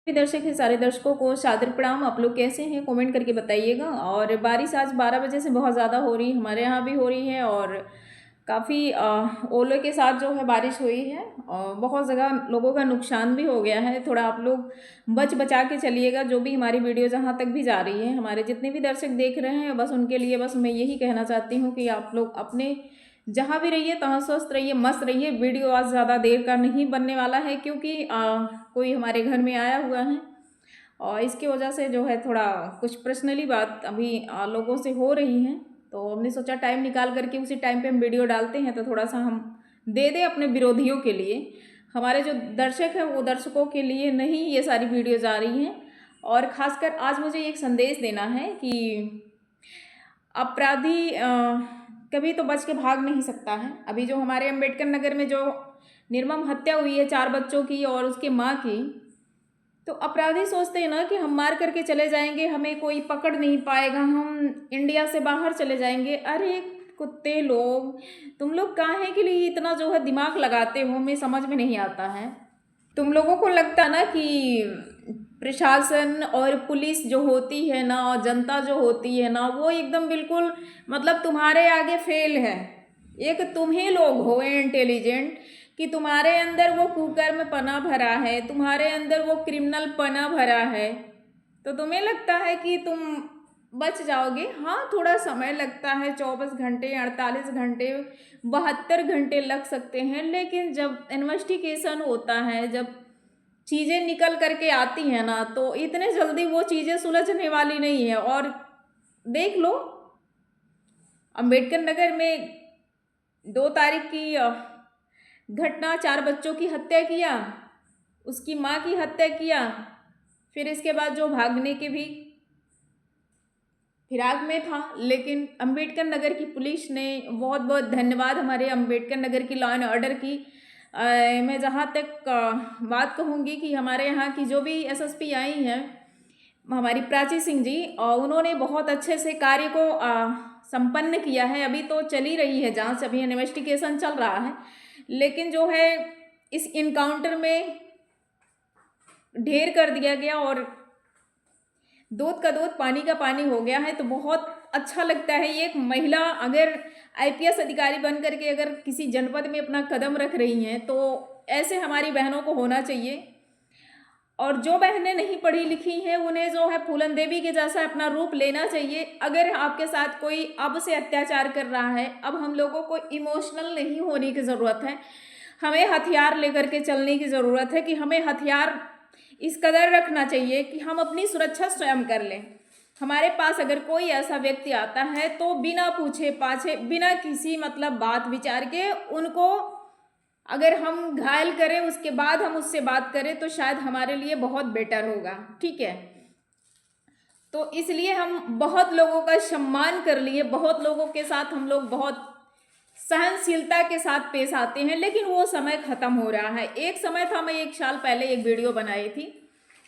भी दर्शक है, सारे दर्शकों को सादर प्रणाम। आप लोग कैसे हैं, कमेंट करके बताइएगा। और बारिश आज 12 बजे से बहुत ज़्यादा हो रही है, हमारे यहाँ भी हो रही है और काफ़ी ओले के साथ जो है बारिश हुई है और बहुत जगह लोगों का नुकसान भी हो गया है। थोड़ा आप लोग बच बचा के चलिएगा, जो भी हमारी वीडियो जहाँ तक भी जा रही है, हमारे जितने भी दर्शक देख रहे हैं, बस उनके लिए बस मैं यही कहना चाहती हूँ कि आप लोग अपने जहाँ भी रहिए तहाँ स्वस्थ रहिए, मस्त रहिए। वीडियो आज ज़्यादा देर का नहीं बनने वाला है क्योंकि कोई हमारे घर में आया हुआ है और इसकी वजह से जो है थोड़ा कुछ पर्सनली बात अभी लोगों से हो रही है। तो हमने सोचा टाइम निकाल करके उसी टाइम पे हम वीडियो डालते हैं, तो थोड़ा सा हम दे दें अपने विरोधियों के लिए। हमारे जो दर्शक हैं वो दर्शकों के लिए नहीं ये सारी वीडियो जा रही हैं। और ख़ासकर आज मुझे एक संदेश देना है कि अपराधी कभी तो बच के भाग नहीं सकता है। अभी जो हमारे अम्बेडकर नगर में जो निर्मम हत्या हुई है 4 बच्चों की और उसके माँ की, तो अपराधी सोचते हैं ना कि हम मार करके चले जाएंगे, हमें कोई पकड़ नहीं पाएगा, हम इंडिया से बाहर चले जाएंगे। अरे कुत्ते लोग, तुम लोग काहे के लिए इतना जो है दिमाग लगाते हो, हमें समझ में नहीं आता है। तुम लोगों को लगता ना कि प्रशासन और पुलिस जो होती है ना और जनता जो होती है ना, वो एकदम बिल्कुल मतलब तुम्हारे आगे फेल है। एक तुम ही लोग हो इंटेलिजेंट कि तुम्हारे अंदर वो कुकर्म पना भरा है, तुम्हारे अंदर वो क्रिमिनल पना भरा है, तो तुम्हें लगता है कि तुम बच जाओगे। हाँ, थोड़ा समय लगता है, 24 घंटे, 48 घंटे, 72 घंटे लग सकते हैं, लेकिन जब इन्वेस्टिगेशन होता है, जब चीज़ें निकल करके आती हैं ना, तो इतने जल्दी वो चीज़ें सुलझने वाली नहीं है। और देख लो, अम्बेडकर नगर में 2 तारीख की घटना, 4 बच्चों की हत्या किया, उसकी माँ की हत्या किया, फिर इसके बाद जो भागने के भी फिराक में था। लेकिन अम्बेडकर नगर की पुलिस ने, बहुत बहुत धन्यवाद हमारे अम्बेडकर नगर की लॉ एंड ऑर्डर की। मैं जहाँ तक बात कहूँगी कि हमारे यहाँ की जो भी एसएसपी आई हैं, हमारी प्राची सिंह जी, और उन्होंने बहुत अच्छे से कार्य को संपन्न किया है। अभी तो चल ही रही है जांच, अभी इन्वेस्टिगेशन चल रहा है, लेकिन जो है इस इनकाउंटर में ढेर कर दिया गया और दूध का दूध पानी का पानी हो गया है। तो बहुत अच्छा लगता है। एक महिला अगर आईपीएस अधिकारी बन करके अगर किसी जनपद में अपना कदम रख रही हैं, तो ऐसे हमारी बहनों को होना चाहिए। और जो बहनें नहीं पढ़ी लिखी हैं, उन्हें जो है फूलन देवी के जैसा अपना रूप लेना चाहिए। अगर आपके साथ कोई अब से अत्याचार कर रहा है, अब हम लोगों को इमोशनल नहीं होने की ज़रूरत है, हमें हथियार लेकर के चलने की ज़रूरत है कि हमें हथियार इस कदर रखना चाहिए कि हम अपनी सुरक्षा स्वयं कर लें। हमारे पास अगर कोई ऐसा व्यक्ति आता है तो बिना पूछे पाछे, बिना किसी मतलब बात विचार के उनको अगर हम घायल करें, उसके बाद हम उससे बात करें, तो शायद हमारे लिए बहुत बेटर होगा। ठीक है, तो इसलिए हम बहुत लोगों का सम्मान कर लिए, बहुत लोगों के साथ हम लोग बहुत सहनशीलता के साथ पेश आते हैं, लेकिन वो समय खत्म हो रहा है। एक समय था, मैं 1 साल पहले एक वीडियो बनाई थी,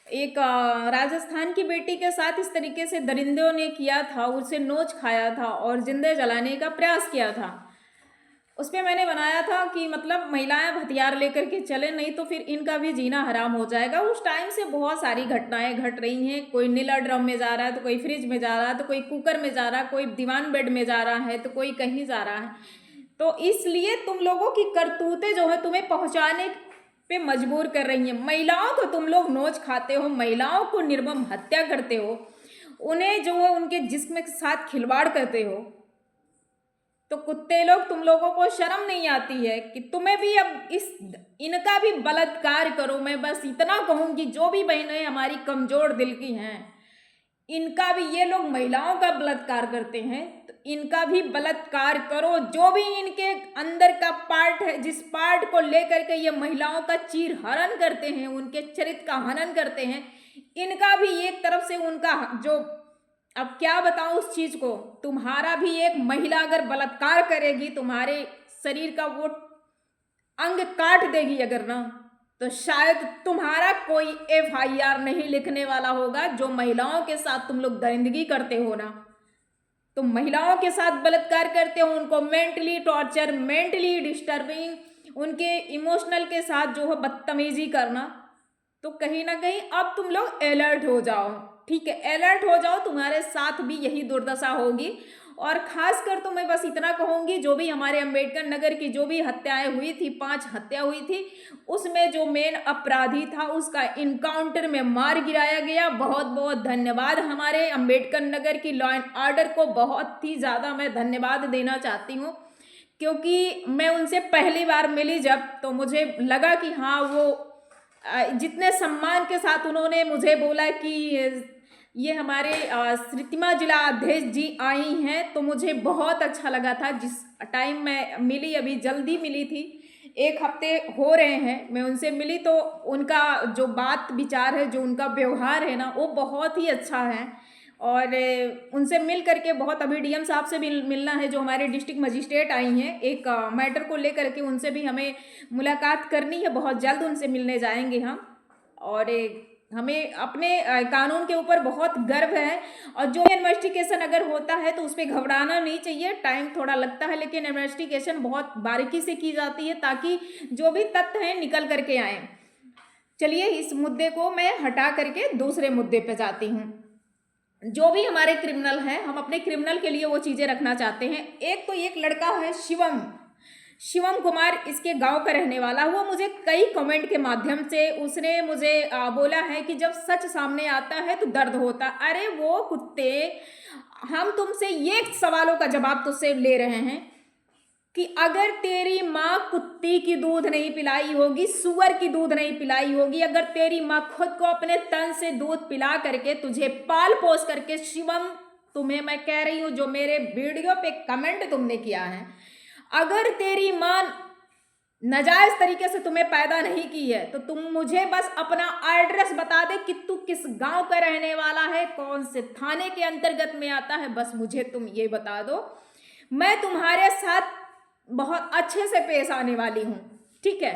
एक राजस्थान की बेटी के साथ इस तरीके से दरिंदों ने किया था, उसे नोच खाया था और जिंदे जलाने का प्रयास किया था। उस पर मैंने बनाया था कि मतलब महिलाएं हथियार लेकर के चले, नहीं तो फिर इनका भी जीना हराम हो जाएगा। उस टाइम से बहुत सारी घटनाएं घट रही हैं। कोई नीला ड्रम में जा रहा है, तो कोई फ्रिज में जा रहा है, तो कोई कुकर में जा रहा है, कोई दीवान बेड में जा रहा है, तो कोई कहीं जा रहा है। तो इसलिए तुम लोगों की करतूतें जो है तुम्हें पहुंचाने पे मजबूर कर रही हैं। महिलाओं को तुम लोग नोच खाते हो, महिलाओं को निर्मम हत्या करते हो, उन्हें जो है उनके जिस्म के साथ खिलवाड़ करते हो। तो कुत्ते लोग, तुम लोगों को शर्म नहीं आती है कि तुम्हें भी अब इनका भी बलात्कार करो। मैं बस इतना कहूंगी, जो भी बहनें हमारी कमजोर दिल की हैं, इनका भी, ये लोग महिलाओं का बलात्कार करते हैं तो इनका भी बलात्कार करो। जो भी इनके अंदर का पार्ट है, जिस पार्ट को लेकर के ये महिलाओं का चीर हरण करते हैं, उनके चरित्र का हनन करते हैं, इनका भी एक तरफ से उनका जो, अब क्या बताऊं उस चीज को, तुम्हारा भी एक महिला अगर बलात्कार करेगी, तुम्हारे शरीर का वो अंग काट देगी अगर ना, तो शायद तुम्हारा कोई एफआईआर नहीं लिखने वाला होगा। जो महिलाओं के साथ तुम लोग दरिंदगी करते हो ना, तुम महिलाओं के साथ बलात्कार करते हो, उनको मेंटली टॉर्चर, मेंटली डिस्टर्बिंग, उनके इमोशनल के साथ जो है बदतमीजी करना, तो कहीं ना कहीं अब तुम लोग अलर्ट हो जाओ, ठीक है, अलर्ट हो जाओ, तुम्हारे साथ भी यही दुर्दशा होगी। और खासकर तो मैं बस इतना कहूँगी, जो भी हमारे अंबेडकर नगर की जो भी हत्याएं हुई थी, 5 हत्या हुई थी, उसमें जो मेन अपराधी था उसका इनकाउंटर में मार गिराया गया। बहुत बहुत धन्यवाद हमारे अंबेडकर नगर की लॉ एंड ऑर्डर को, बहुत ही ज़्यादा मैं धन्यवाद देना चाहती हूँ, क्योंकि मैं उनसे पहली बार मिली जब, तो मुझे लगा कि हाँ वो जितने सम्मान के साथ उन्होंने मुझे बोला कि ये हमारे श्रीतिमा जिला अध्यक्ष जी आई हैं, तो मुझे बहुत अच्छा लगा था। जिस टाइम मैं मिली, अभी जल्दी मिली थी, 1 हफ्ते हो रहे हैं मैं उनसे मिली, तो उनका जो बात विचार है, जो उनका व्यवहार है ना, वो बहुत ही अच्छा है। और उनसे मिल करके बहुत, अभी डीएम साहब से भी मिलना है, जो हमारे डिस्ट्रिक्ट मजिस्ट्रेट आई हैं, एक मैटर को लेकर के उनसे भी हमें मुलाकात करनी है, बहुत जल्द उनसे मिलने जाएंगे हम। और हमें अपने कानून के ऊपर बहुत गर्व है। और जो इन्वेस्टिगेशन अगर होता है तो उस पर घबराना नहीं चाहिए, टाइम थोड़ा लगता है, लेकिन इन्वेस्टिगेशन बहुत बारीकी से की जाती है, ताकि जो भी तथ्य हैं निकल करके आए। चलिए, इस मुद्दे को मैं हटा करके दूसरे मुद्दे पे जाती हूँ। जो भी हमारे क्रिमिनल हैं, हम अपने क्रिमिनल के लिए वो चीज़ें रखना चाहते हैं। एक तो एक लड़का है शिवम कुमार, इसके गांव का रहने वाला हुआ, मुझे कई कमेंट के माध्यम से उसने मुझे बोला है कि जब सच सामने आता है तो दर्द होता। अरे वो कुत्ते, हम तुमसे ये सवालों का जवाब तुझसे ले रहे हैं कि अगर तेरी माँ कुत्ती की दूध नहीं पिलाई होगी, सुअर की दूध नहीं पिलाई होगी, अगर तेरी माँ खुद को अपने तन से दूध पिला करके तुझे पाल पोस करके, शिवम तुम्हें मैं कह रही हूं, जो मेरे वीडियो पे कमेंट तुमने किया है, अगर तेरी माँ नाजायज तरीके से तुम्हें पैदा नहीं की है, तो तुम मुझे बस अपना एड्रेस बता दे कि तू किस गांव का रहने वाला है, कौन से थाने के अंतर्गत में आता है, बस मुझे तुम ये बता दो। मैं तुम्हारे साथ बहुत अच्छे से पेश आने वाली हूँ, ठीक है।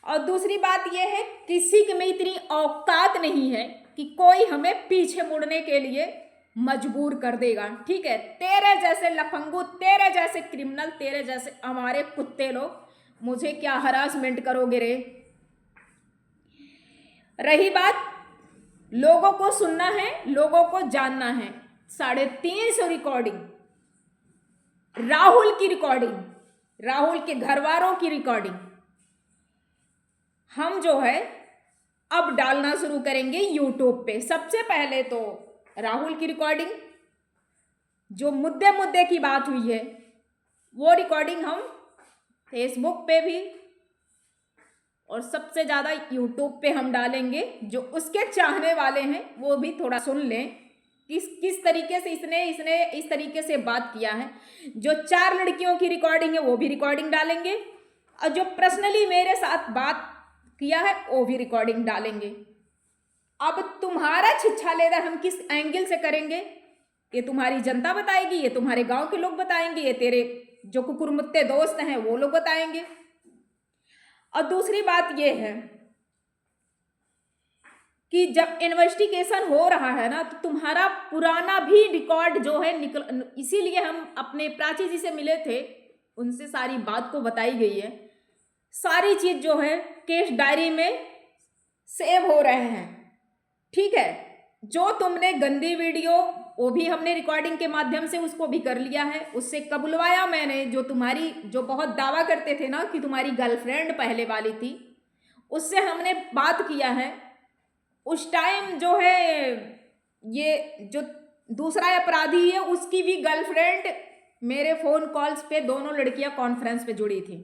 और दूसरी बात यह है, किसी की में इतनी औकात नहीं है कि कोई हमें पीछे मुड़ने के लिए मजबूर कर देगा, ठीक है। तेरे जैसे लफंगू, तेरे जैसे क्रिमिनल, तेरे जैसे हमारे कुत्ते लोग मुझे क्या हरासमेंट करोगे रे। रही बात लोगों को सुनना है, लोगों को जानना है, 350 रिकॉर्डिंग, राहुल की रिकॉर्डिंग, राहुल के घर वालों की रिकॉर्डिंग हम जो है अब डालना शुरू करेंगे यूट्यूब पे। सबसे पहले तो राहुल की रिकॉर्डिंग, जो मुद्दे की बात हुई है, वो रिकॉर्डिंग हम फेसबुक पे भी और सबसे ज़्यादा यूट्यूब पे हम डालेंगे। जो उसके चाहने वाले हैं वो भी थोड़ा सुन लें किस तरीके से इसने इस तरीके से बात किया है। जो 4 लड़कियों की रिकॉर्डिंग है वो भी रिकॉर्डिंग डालेंगे, और जो पर्सनली मेरे साथ बात किया है वो भी रिकॉर्डिंग डालेंगे। अब तुम्हारा छिछा लेदर हम किस एंगल से करेंगे, ये तुम्हारी जनता बताएगी, ये तुम्हारे गांव के लोग बताएंगे, ये तेरे जो कुकुरमुत्ते दोस्त हैं वो लोग बताएंगे। और दूसरी बात ये है कि जब इन्वेस्टिगेशन हो रहा है ना, तो तुम्हारा पुराना भी रिकॉर्ड जो है निकल, इसीलिए हम अपने प्राची जी से मिले थे, उनसे सारी बात को बताई गई है। सारी चीज जो है केस डायरी में सेव हो रहे हैं, ठीक है। जो तुमने गंदी वीडियो, वो भी हमने रिकॉर्डिंग के माध्यम से उसको भी कर लिया है, उससे कबुलवाया मैंने। जो तुम्हारी, जो बहुत दावा करते थे ना कि तुम्हारी गर्लफ्रेंड पहले वाली थी, उससे हमने बात किया है। उस टाइम जो है, ये जो दूसरा अपराधी है उसकी भी गर्लफ्रेंड मेरे फोन कॉल्स पे, दोनों लड़कियां कॉन्फ्रेंस पे जुड़ी थी,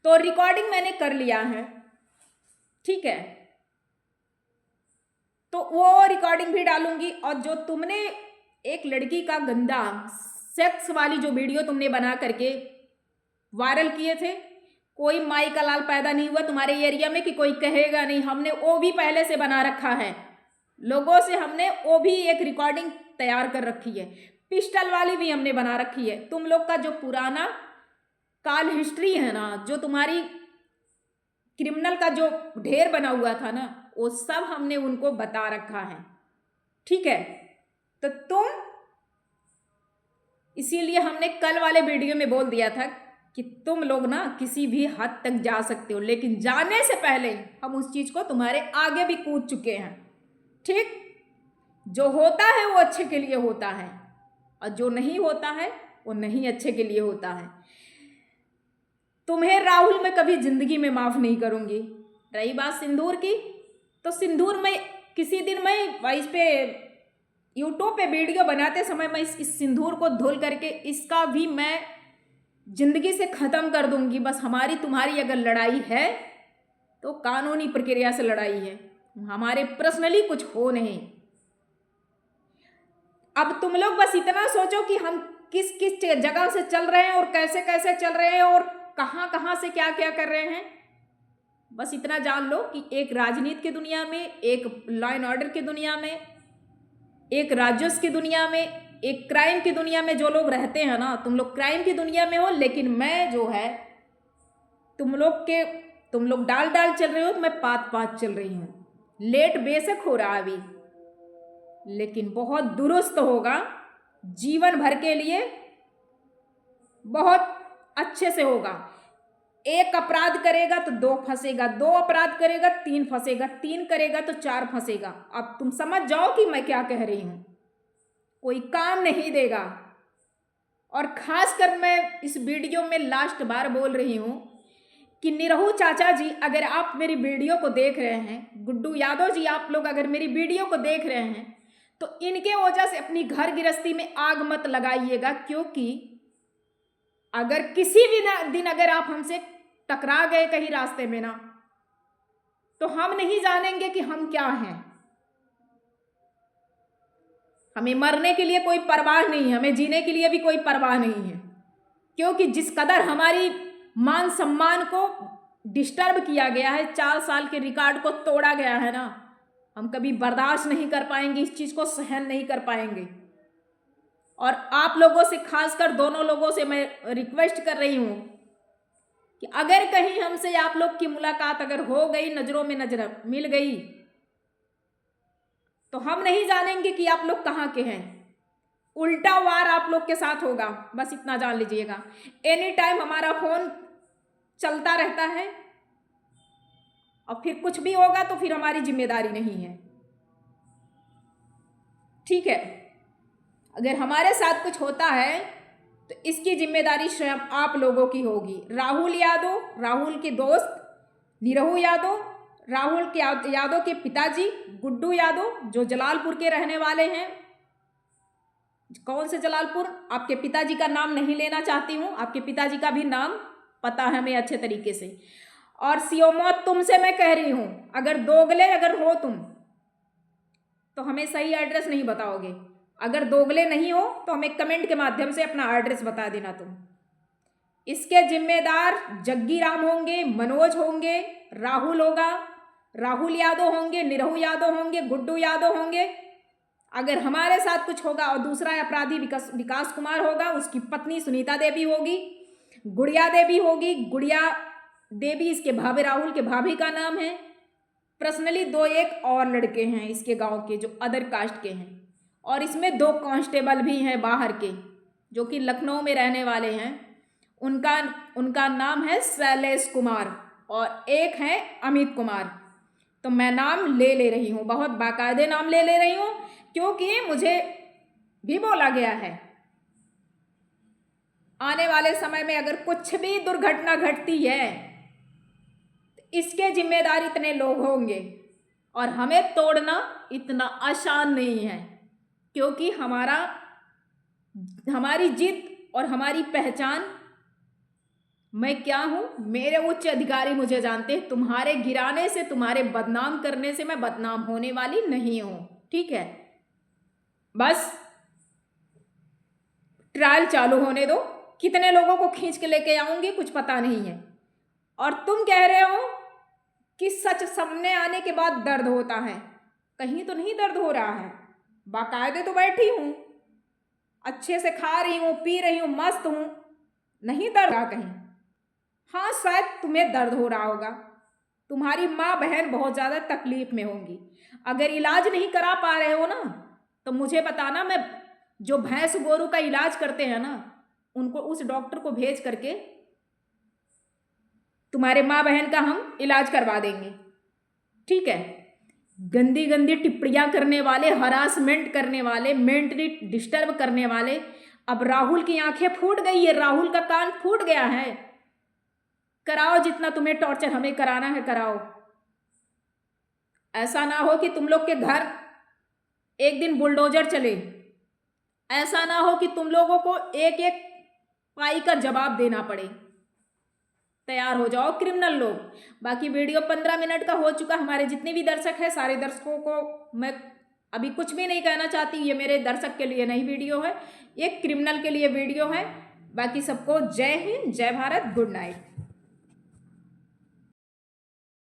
तो रिकॉर्डिंग मैंने कर लिया है, ठीक है। तो वो रिकॉर्डिंग भी डालूंगी। और जो तुमने एक लड़की का गंदा सेक्स वाली जो वीडियो तुमने बना करके वायरल किए थे, कोई माई का लाल पैदा नहीं हुआ तुम्हारे एरिया में कि कोई कहेगा नहीं, हमने वो भी पहले से बना रखा है लोगों से, हमने वो भी एक रिकॉर्डिंग तैयार कर रखी है, पिस्टल वाली भी हमने बना रखी है। तुम लोग का जो पुराना काल हिस्ट्री है ना, जो तुम्हारी क्रिमिनल का जो ढेर बना हुआ था ना, वो सब हमने उनको बता रखा है, ठीक है। तो तुम, इसीलिए हमने कल वाले वीडियो में बोल दिया था कि तुम लोग ना किसी भी हद तक जा सकते हो, लेकिन जाने से पहले हम उस चीज़ को तुम्हारे आगे भी कूद चुके हैं। ठीक, जो होता है वो अच्छे के लिए होता है, और जो नहीं होता है वो नहीं अच्छे के लिए होता है। तुम्हें राहुल मैं कभी जिंदगी में माफ़ नहीं करूँगी। रही बात सिंदूर की, तो सिंदूर में किसी दिन मैं इस पे यूट्यूब पे वीडियो बनाते समय मैं इस सिंदूर को धुल करके इसका भी मैं जिंदगी से ख़त्म कर दूंगी। बस हमारी तुम्हारी अगर लड़ाई है तो कानूनी प्रक्रिया से लड़ाई है, हमारे पर्सनली कुछ हो नहीं। अब तुम लोग बस इतना सोचो कि हम किस किस जगह से चल रहे हैं और कैसे कैसे चल रहे हैं और कहाँ कहाँ से क्या क्या कर रहे हैं। बस इतना जान लो कि एक राजनीति की दुनिया में, एक लॉ एंड ऑर्डर की दुनिया में, एक राजस्व की दुनिया में, एक क्राइम की दुनिया में जो लोग रहते हैं ना, तुम लोग क्राइम की दुनिया में हो, लेकिन मैं जो है तुम लोग डाल डाल चल रहे हो तो मैं पात पात चल रही हूँ। लेट बेशक हो रहा अभी, लेकिन बहुत दुरुस्त होगा, जीवन भर के लिए बहुत अच्छे से होगा। एक अपराध करेगा तो 2 फंसेगा, 2 अपराध करेगा 3 फंसेगा, 3 करेगा तो 4 फंसेगा। अब तुम समझ जाओ कि मैं क्या कह रही हूं। कोई काम नहीं देगा। और खासकर मैं इस वीडियो में लास्ट बार बोल रही हूं कि निरहू चाचा जी, अगर आप मेरी वीडियो को देख रहे हैं, गुड्डू यादव जी आप लोग अगर मेरी वीडियो को देख रहे हैं, तो इनके वजह से अपनी घर गृहस्थी में आग मत लगाइएगा। क्योंकि अगर किसी भी दिन अगर आप हमसे टकरा गए कहीं रास्ते में ना, तो हम नहीं जानेंगे कि हम क्या हैं। हमें मरने के लिए कोई परवाह नहीं है, हमें जीने के लिए भी कोई परवाह नहीं है। क्योंकि जिस कदर हमारी मान सम्मान को डिस्टर्ब किया गया है, 4 साल के रिकॉर्ड को तोड़ा गया है ना, हम कभी बर्दाश्त नहीं कर पाएंगे, इस चीज़ को सहन नहीं कर पाएंगे। और आप लोगों से, खासकर दोनों लोगों से मैं रिक्वेस्ट कर रही हूँ कि अगर कहीं हमसे आप लोग की मुलाकात अगर हो गई, नज़रों में नजर मिल गई, तो हम नहीं जानेंगे कि आप लोग कहाँ के हैं। उल्टा वार आप लोग के साथ होगा, बस इतना जान लीजिएगा। एनी टाइम हमारा फोन चलता रहता है, और फिर कुछ भी होगा तो फिर हमारी जिम्मेदारी नहीं है। ठीक है, अगर हमारे साथ कुछ होता है तो इसकी जिम्मेदारी स्वयं आप लोगों की होगी। राहुल यादव, राहुल के दोस्त निरहू यादव, राहुल के यादव के पिताजी गुड्डू यादव जो जलालपुर के रहने वाले हैं। कौन से जलालपुर, आपके पिताजी का नाम नहीं लेना चाहती हूँ, आपके पिताजी का भी नाम पता है हमें अच्छे तरीके से। और सियोमौत तुमसे मैं कह रही हूँ, अगर दोगले अगर हो तुम तो हमें सही एड्रेस नहीं बताओगे। अगर दोगले नहीं हो तो हमें कमेंट के माध्यम से अपना एड्रेस बता देना तुम। इसके जिम्मेदार जग्गी राम होंगे, मनोज होंगे, राहुल होगा, राहुल यादव होंगे, निरहू यादव होंगे, गुड्डू यादव होंगे। अगर हमारे साथ कुछ होगा, और दूसरा अपराधी विकास कुमार होगा, उसकी पत्नी सुनीता देवी होगी, गुड़िया देवी होगी। गुड़िया देवी इसके भाभी, राहुल के भाभी का नाम है। पर्सनली 2-1 और लड़के हैं इसके गांव के जो अदर कास्ट के हैं, और इसमें 2 कांस्टेबल भी हैं बाहर के जो कि लखनऊ में रहने वाले हैं। उनका नाम है शैलेश कुमार और एक है अमित कुमार। तो मैं नाम ले रही हूँ, बहुत बाकायदे नाम ले रही हूँ, क्योंकि मुझे भी बोला गया है आने वाले समय में अगर कुछ भी दुर्घटना घटती है तो इसके जिम्मेदार इतने लोग होंगे, और हमें तोड़ना इतना आसान नहीं है। क्योंकि हमारी जिद और हमारी पहचान, मैं क्या हूँ, मेरे उच्च अधिकारी मुझे जानते हैं। तुम्हारे गिराने से, तुम्हारे बदनाम करने से मैं बदनाम होने वाली नहीं हूँ। ठीक है, बस ट्रायल चालू होने दो, कितने लोगों को खींच के लेके आऊंगी कुछ पता नहीं है। और तुम कह रहे हो कि सच सामने आने के बाद दर्द होता है, कहीं तो नहीं दर्द हो रहा है। बाकायदे तो बैठी हूँ, अच्छे से खा रही हूँ, पी रही हूँ, मस्त हूँ, नहीं दर्द रहा कहीं। हाँ, शायद तुम्हें दर्द हो रहा होगा, तुम्हारी माँ बहन बहुत ज़्यादा तकलीफ में होंगी। अगर इलाज नहीं करा पा रहे हो ना, तो मुझे बताना, मैं जो भैंस गोरू का इलाज करते हैं ना, उनको, उस डॉक्टर को भेज करके तुम्हारे माँ बहन का हम इलाज करवा देंगे। ठीक है। गंदी गंदी टिप्पणियां करने वाले, हरासमेंट करने वाले, मेंटली डिस्टर्ब करने वाले, अब राहुल की आंखें फूट गई है, राहुल का कान फूट गया है। कराओ जितना तुम्हें टॉर्चर हमें कराना है कराओ। ऐसा ना हो कि तुम लोग के घर एक दिन बुलडोजर चले, ऐसा ना हो कि तुम लोगों को एक एक पाई का जवाब देना पड़े। तैयार हो जाओ क्रिमिनल लोग। बाकी वीडियो 15 मिनट का हो चुका। हमारे जितने भी दर्शक हैं, सारे दर्शकों को मैं अभी कुछ भी नहीं कहना चाहती। ये मेरे दर्शक के लिए नई वीडियो है, एक क्रिमिनल के लिए वीडियो है। बाकी सबको जय हिंद, जय भारत, गुड नाइट।